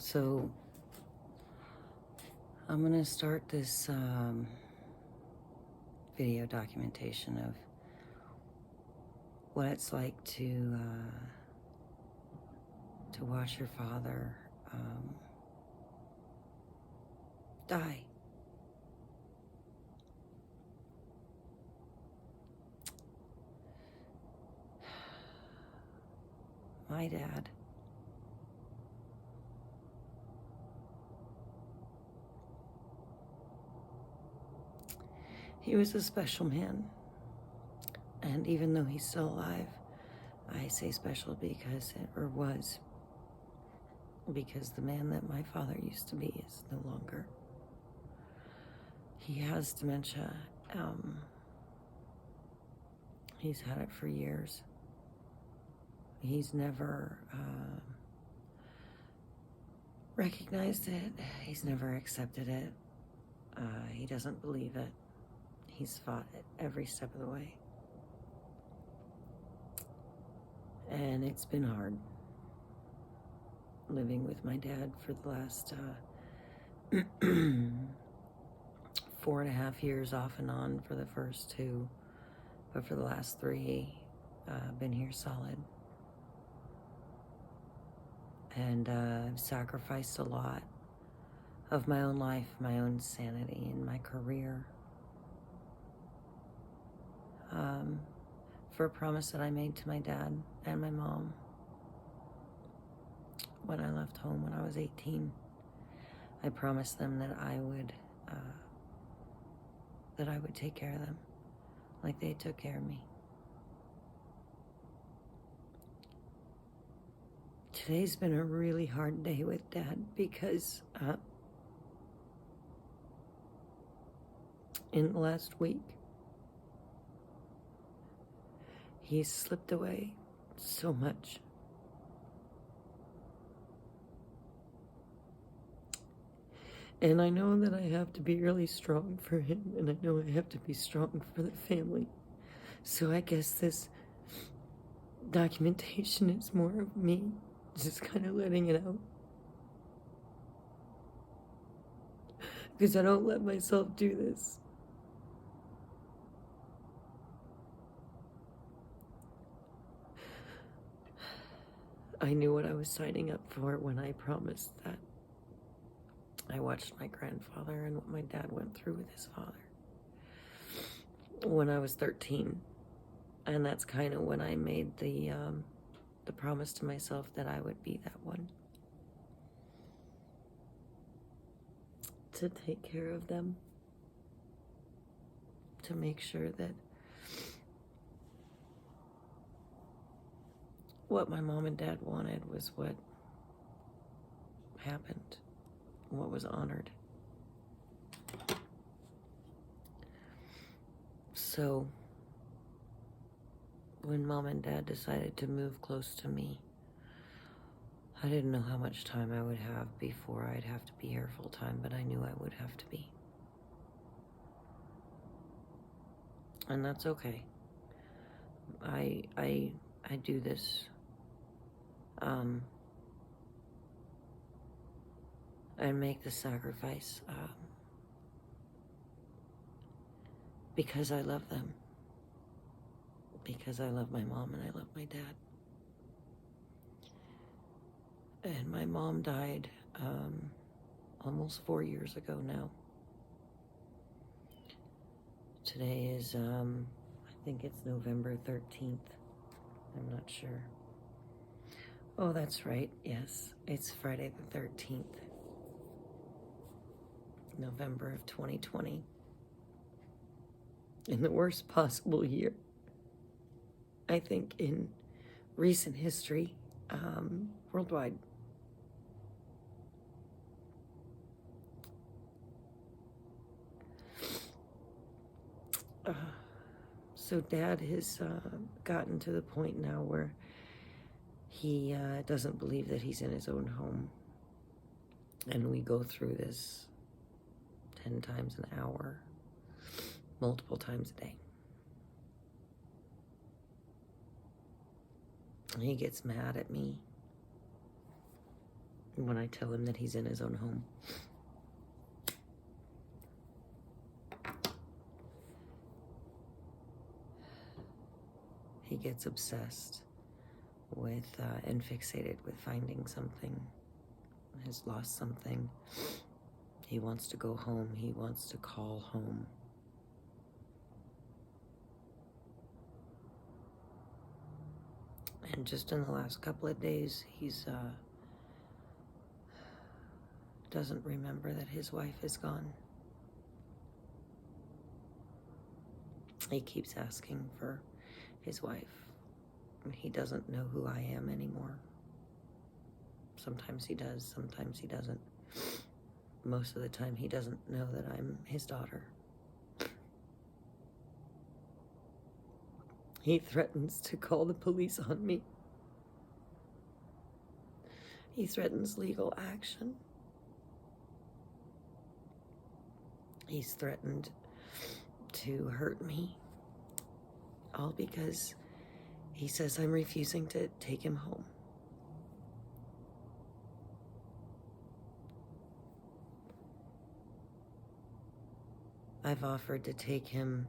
So I'm going to start this video documentation of what it's like to watch your father die. My dad. He was a special man. And even though he's still alive, I say special because because the man that my father used to be is no longer. He has dementia. He's had it for years. He's never recognized it. He's never accepted it. He doesn't believe it. He's fought it every step of the way. And it's been hard living with my dad for the last 4.5 years off and on for the first 2, but for the last 3, I've been here solid. And I've sacrificed a lot of my own life, my own sanity, and my career for a promise that I made to my dad and my mom when I left home when I was 18. I promised them that I would take care of them like they took care of me. Today's been a really hard day with Dad because in the last week, he's slipped away so much. And I know that I have to be really strong for him, and I know I have to be strong for the family. So I guess this documentation is more of me just kind of letting it out. Because I don't let myself do this. I knew what I was signing up for when I promised that. I watched my grandfather and what my dad went through with his father when I was 13. And that's kind of when I made the promise to myself that I would be that one. To take care of them. To make sure that what my mom and dad wanted was what happened, what was honored. So when Mom and Dad decided to move close to me, I didn't know how much time I would have before I'd have to be here full time, but I knew I would have to be. And that's okay. I do this and make the sacrifice because I love them. Because I love my mom and I love my dad. And my mom died almost 4 years ago now. Today is, I think it's November 13th. I'm not sure. Oh, that's right. Yes, it's Friday the 13th. November of 2020. In the worst possible year, I think, in recent history, worldwide. So Dad has gotten to the point now where he doesn't believe that he's in his own home. And we go through this 10 times an hour, multiple times a day. He gets mad at me. when I tell him that he's in his own home. He gets obsessed with and fixated with finding something, has lost something. He wants to go home. He wants to call home. And just in the last couple of days, he's doesn't remember that his wife is gone. He keeps asking for his wife. He doesn't know who I am anymore. Sometimes he does, sometimes he doesn't. Most of the time he doesn't know that I'm his daughter. He threatens to call the police on me. He threatens legal action. He's threatened to hurt me. All because he says I'm refusing to take him home. I've offered to take him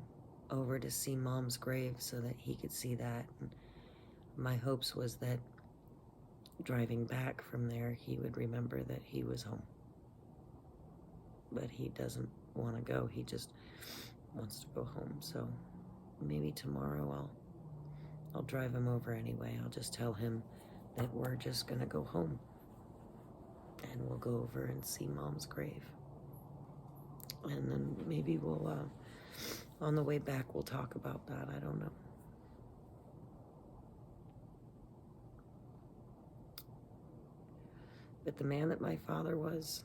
over to see Mom's grave so that he could see that. And my hopes was that driving back from there, he would remember that he was home. But he doesn't want to go. He just wants to go home. So maybe tomorrow I'll drive him over anyway. I'll just tell him that we're just gonna go home. And we'll go over and see Mom's grave. And then maybe we'll, on the way back, we'll talk about that. I don't know. But the man that my father was,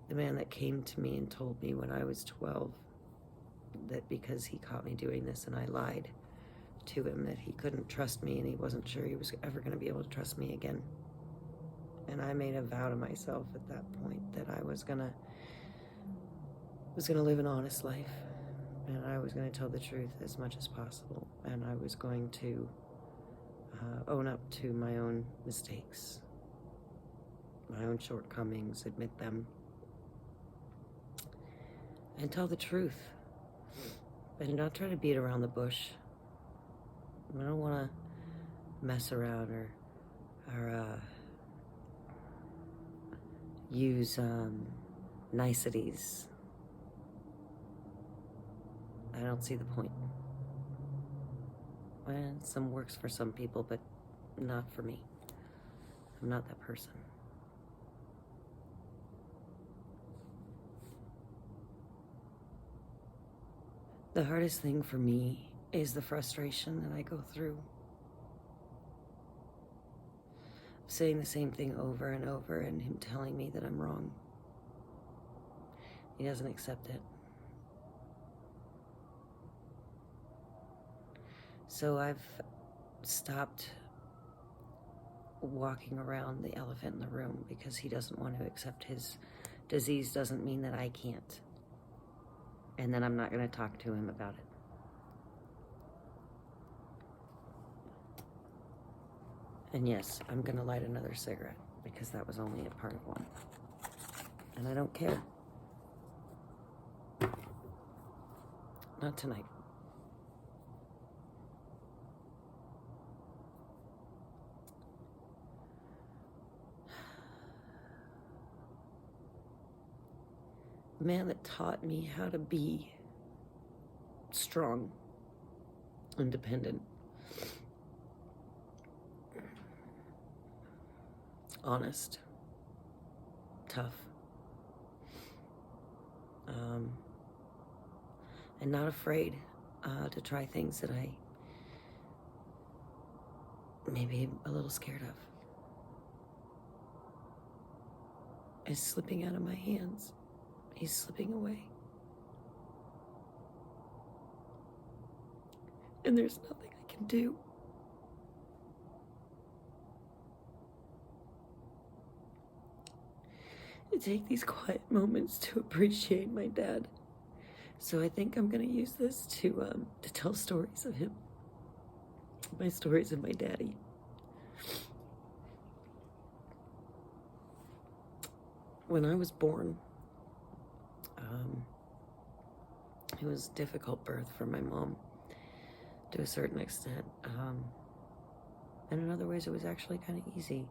the man that came to me and told me when I was 12 that because he caught me doing this and I lied to him that he couldn't trust me and he wasn't sure he was ever going to be able to trust me again. And I made a vow to myself at that point that I was gonna live an honest life, and I was gonna tell the truth as much as possible, and I was going to own up to my own mistakes, my own shortcomings, admit them, and tell the truth, and not try to beat around the bush. I don't want to mess around or use niceties. I don't see the point. Well, some works for some people, but not for me. I'm not that person. The hardest thing for me is the frustration that I go through. Saying the same thing over and over and him telling me that I'm wrong. He doesn't accept it. So I've stopped walking around the elephant in the room because he doesn't want to accept his disease doesn't mean that I can't. And then I'm not going to talk to him about it. And yes, I'm gonna light another cigarette because that was only a part of one. And I don't care. Not tonight. The man that taught me how to be strong, independent, honest, tough, and not afraid to try things that I maybe am a little scared of. Is slipping out of my hands. He's slipping away. And there's nothing I can do. To take these quiet moments to appreciate my dad. So I think I'm gonna use this to tell stories of him. My stories of my daddy. when I was born, it was a difficult birth for my mom to a certain extent. And in other ways, it was actually kind of easy.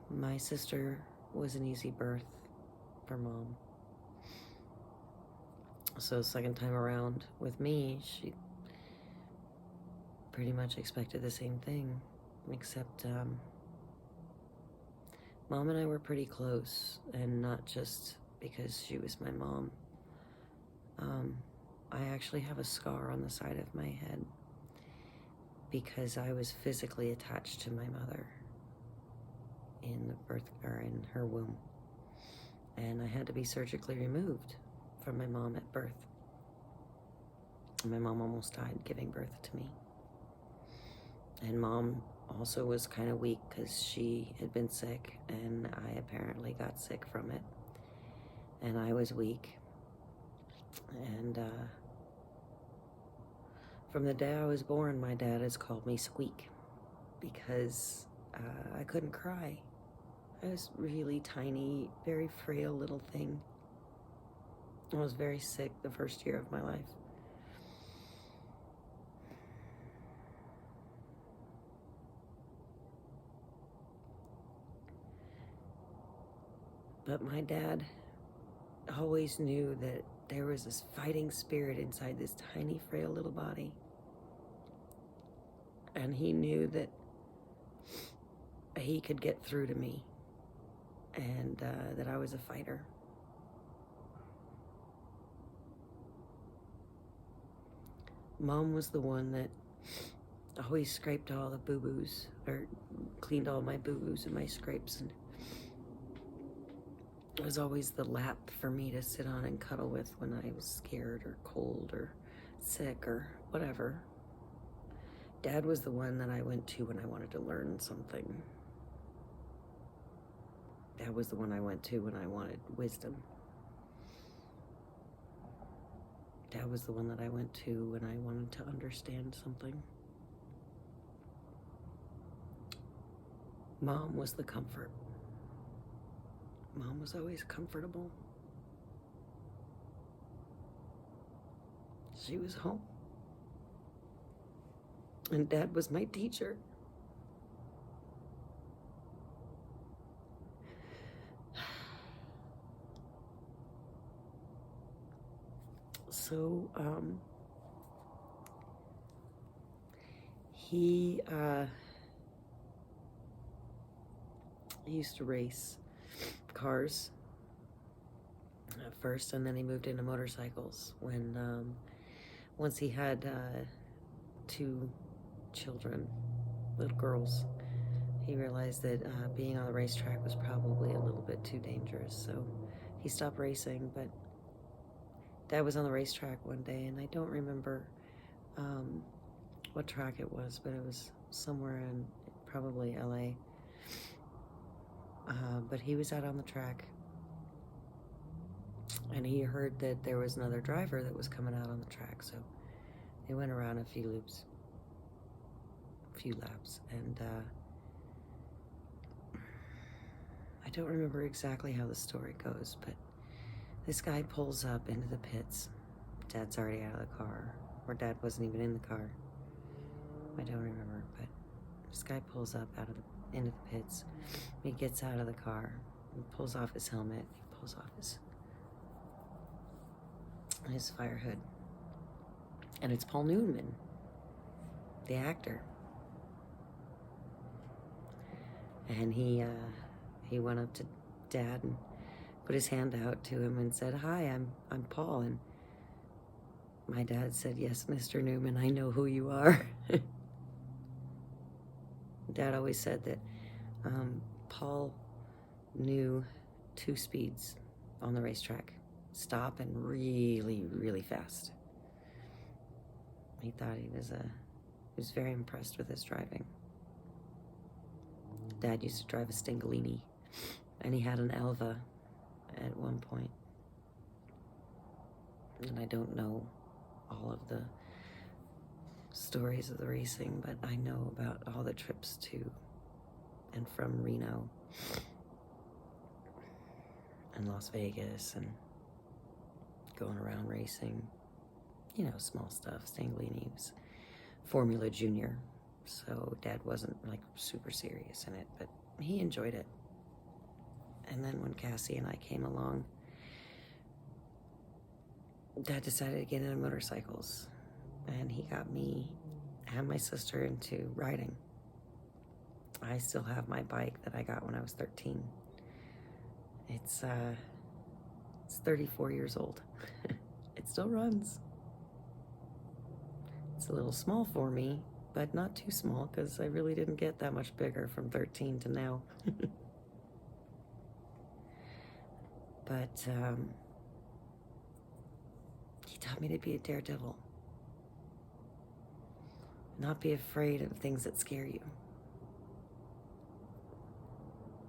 My sister was an easy birth for Mom. So the second time around with me, she pretty much expected the same thing, except Mom and I were pretty close, and not just because she was my mom. I actually have a scar on the side of my head because I was physically attached to my mother in the birth, or in her womb, and I had to be surgically removed from my mom at birth. My mom almost died giving birth to me, and Mom also was kind of weak because she had been sick, and I apparently got sick from it, and I was weak. And from the day I was born, my dad has called me Squeak because I couldn't cry. I was really tiny, very frail little thing. I was very sick the first year of my life. But my dad always knew that there was this fighting spirit inside this tiny, frail little body. And he knew that he could get through to me, and that I was a fighter. Mom was the one that always scraped all the boo-boos, or cleaned all my boo-boos and my scrapes, and it was always the lap for me to sit on and cuddle with when I was scared or cold or sick or whatever. Dad was the one that I went to when I wanted to learn something. Dad was the one I went to when I wanted wisdom. Dad was the one that I went to when I wanted to understand something. Mom was the comfort. Mom was always comfortable. She was home. And Dad was my teacher. So, he used to race cars at first, and then he moved into motorcycles when once he had 2 children, little girls. He realized that being on the racetrack was probably a little bit too dangerous, so he stopped racing. But Dad was on the racetrack one day, and I don't remember what track it was, but it was somewhere in probably LA. But he was out on the track, and he heard that there was another driver that was coming out on the track, so they went around a few laps, and I don't remember exactly how the story goes, but this guy pulls up into the pits. Dad's already out of the car, or Dad wasn't even in the car. I don't remember, but this guy pulls up into the pits. He gets out of the car, he pulls off his helmet, he pulls off his fire hood, and it's Paul Newman, the actor. And he went up to Dad and put his hand out to him and said, "Hi, I'm Paul." And my dad said, "Yes, Mr. Newman, I know who you are." Dad always said that Paul knew 2 speeds on the racetrack: stop and really, really fast. He thought he was very impressed with his driving. Dad used to drive a Stingolini, and he had an Elva at one point. And I don't know all of the stories of the racing, but I know about all the trips to and from Reno in Las Vegas and going around racing, you know, small stuff. Stanglini was Formula Junior, so Dad wasn't like super serious in it, but he enjoyed it. And then when Cassie and I came along, Dad decided to get into motorcycles, and he got me and my sister into riding. I still have my bike that I got when I was 13. It's 34 years old. It still runs. It's a little small for me, but not too small, because I really didn't get that much bigger from 13 to now. But he taught me to be a daredevil. Not be afraid of things that scare you.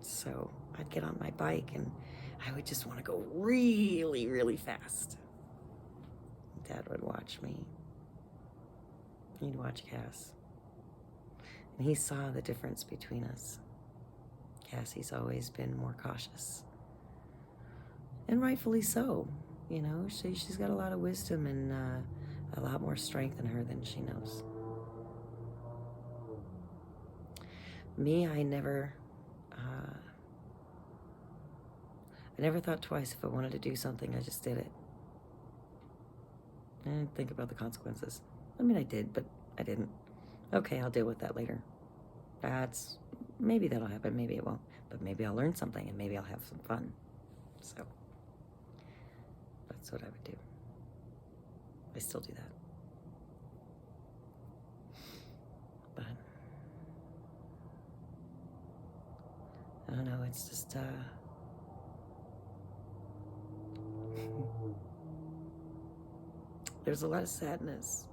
So I'd get on my bike and I would just want to go really, really fast. Dad would watch me. He'd watch Cass. And he saw the difference between us. Cassie's always been more cautious. And rightfully so. You know, she's got a lot of wisdom and a lot more strength in her than she knows. Me, I never thought twice if I wanted to do something. I just did it. I didn't think about the consequences. I mean, I did, but I didn't. Okay, I'll deal with that later. Maybe that'll happen, maybe it won't. But maybe I'll learn something and maybe I'll have some fun. So, that's what I would do. I still do that. But, I don't know, it's just, there's a lot of sadness,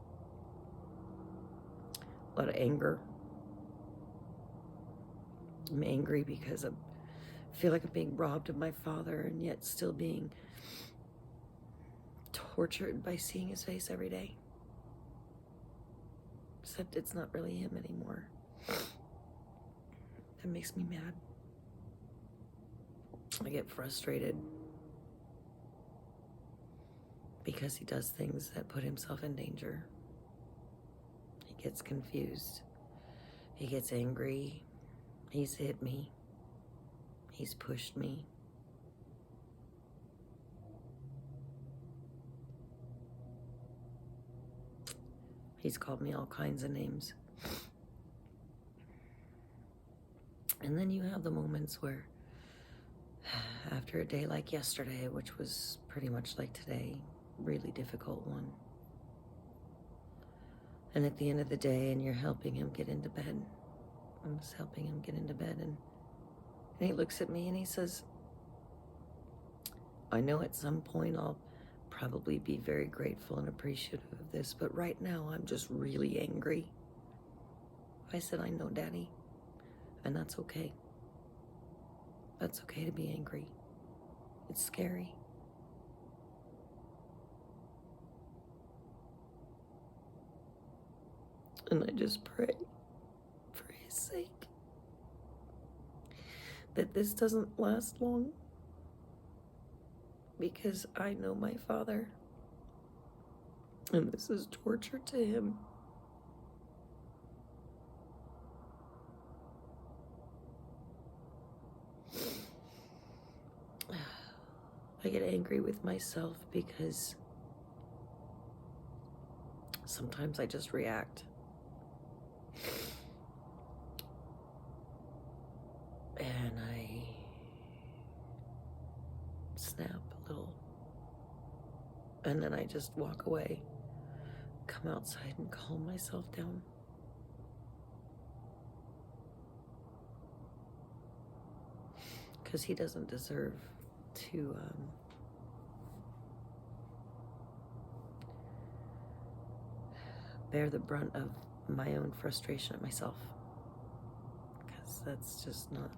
a lot of anger. I'm angry because I feel like I'm being robbed of my father and yet still being tortured by seeing his face every day. Except it's not really him anymore. That makes me mad. I get frustrated because he does things that put himself in danger. He gets confused. He gets angry. He's hit me. He's pushed me. He's called me all kinds of names. And then you have the moments where, after a day like yesterday, which was pretty much like today, really difficult one. And at the end of the day, and you're helping him get into bed. I was helping him get into bed, and he looks at me and he says, I know at some point I'll probably be very grateful and appreciative of this, but right now I'm just really angry. I said, I know, Daddy, and that's okay. That's okay to be angry. It's scary. And I just pray, for his sake, that this doesn't last long, because I know my father, and this is torture to him. I get angry with myself because sometimes I just react. And I snap a little. And then I just walk away, come outside and calm myself down. Because he doesn't deserve to bear the brunt of my own frustration at myself. Because that's just not,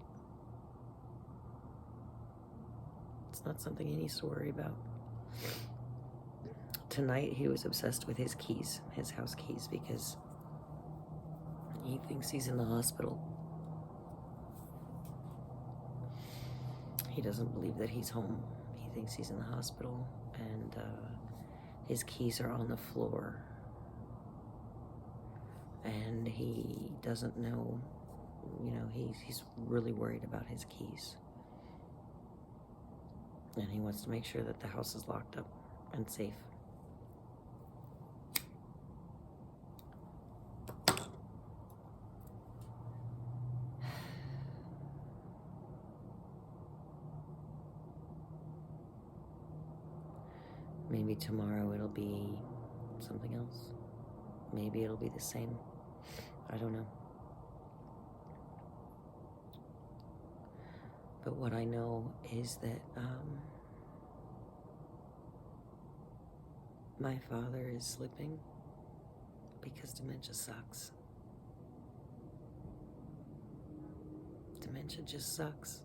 it's not something he needs to worry about. Tonight he was obsessed with his keys, his house keys, because he thinks he's in the hospital. He doesn't believe that he's home. He thinks he's in the hospital, and his keys are on the floor. And he doesn't know, you know, he's really worried about his keys. And he wants to make sure that the house is locked up and safe. Maybe tomorrow it'll be something else. Maybe it'll be the same. I don't know. But what I know is that my father is slipping because dementia sucks. Dementia just sucks.